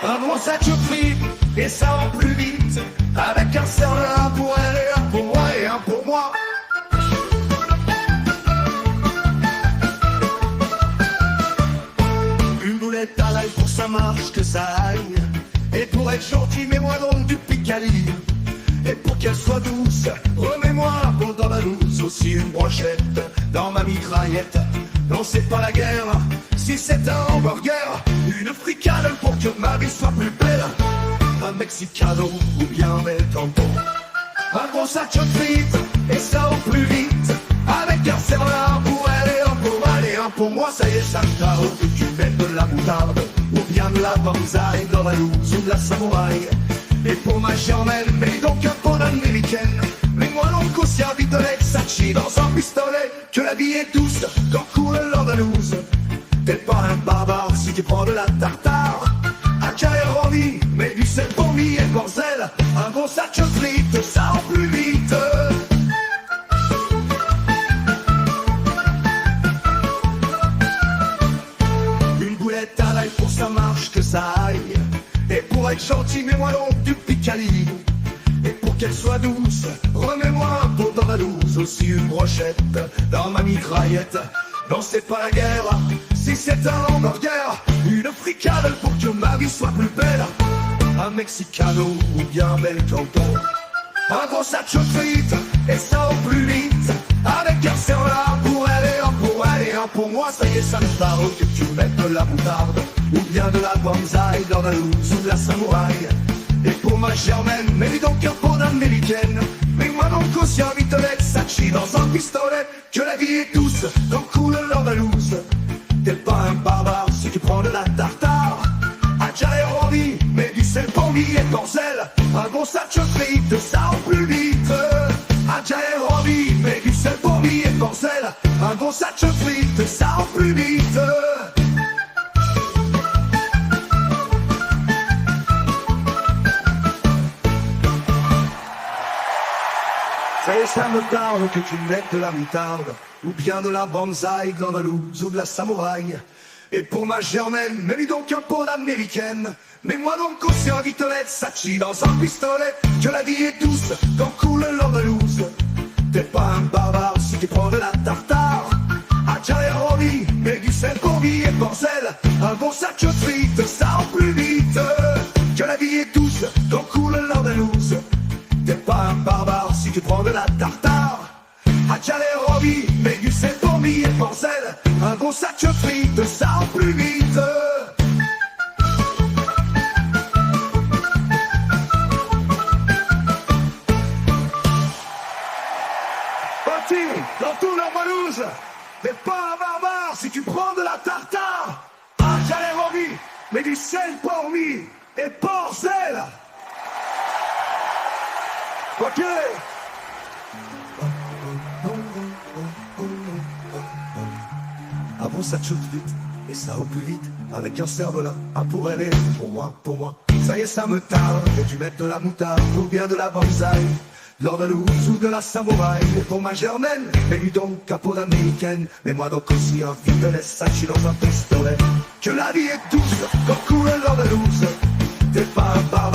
Un gros sac frites, et ça en plus vite. Avec un serveur, un pour elle et un pour moi et un pour moi. Une boulette à l'ail pour ça marche, que ça aille. Et pour être gentil, mets-moi donc du Picali. Et pour qu'elle soit douce, remets-moi un dans la loose. Aussi une brochette dans ma mitraillette. Non, c'est pas la guerre, si c'est un hamburger. Une fricale pour que ma vie soit plus belle. Un mexicano ou bien un bel tampon. Un gros sac de frites, et ça au plus vite. Avec un serveur pour elle et un pour moi et un pour moi. Ça y est, ça me tarde que tu mettes de la moutarde ou bien de la banzai dans la loose ou de la samouraï. Et pour ma germaine, mets donc un pot d'américaine. Mets-moi donc aussi un vitolet Sachi dans un pistolet. Que la vie est douce quand coule l'Andalouse. T'es pas un barbare si tu prends de la tartare. À Caeroni, mets du sel, pommi et borzel. Un bon sac de frites, ça en plus vite. Une boulette à l'ail pour ça marche, que ça aille. Et pour être gentil, mets-moi donc du Picali. Et pour qu'elle soit douce, remets-moi un pot dans la louse. Aussi une brochette dans ma mitraillette. Non, c'est pas la guerre, si c'est un hamburger. Une fricale pour que ma vie soit plus belle. Un mexicano ou bien un bel canton. Un gros sac de frites, et ça au plus vite. Avec un serveur pour elle et un pour elle et un pour moi. Ça y est, ça me tarde que tu mettes de la moutarde ou bien de la banzai dans la loose ou de la samouraï. Et pour ma germaine, mets donc un pot d'américaine. Mets-moi donc aussi un vitolet Sachi dans un pistolet. Que la vie est douce quand coule l'Andalouse. T'es pas un barbare si tu prends de la tartare. À Caeroni, mets du sel, pommi et borzel. Un bon sac de frites, ça en plus vite. À Caeroni, mets du sel, pommi et borzel. Un bon sac de frites, ça en plus vite. Ça me tarde que tu mettes de la moutarde ou bien de la banzai dans la loose ou de la samouraï. Et pour ma germaine, mets-lui donc un pot d'américaine. Mets-moi donc aussi un vitolet Sachi dans un pistolet. Que la vie est douce quand coule l'Andalouse. T'es pas un barbare si tu prends de la tartare. À Caeroni, mets du sel, pommi et borzel. Un bon sac de frites, ça en plus vite. Que la vie est douce quand coule l'Andalouse. T'es pas un barbare si tu prends de la tartare. À Caeroni, mets du sel, pommi et borzel. Un bon sac de frites, ça en plus vite. Parti dans tout l'Andalouse. T'es pas un barbare si tu prends de la tartare. À Caeroni, mets du sel, pommi et borzel. Ok. Un bon sac de vite, et ça au plus vite. Avec un cerveau-là, un pour elle et pour moi, pour moi. Ça y est, ça me tarde, que tu mettes de la moutarde ou bien de la banzai. De l'Andalouse ou de la samouraï. Et pour ma germaine, mets-lui donc un pot d'américaine. Mets-moi donc aussi un vitolet Sachi dans un pistolet. Que la vie est douce quand coule l'Andalouse. T'es pas un bar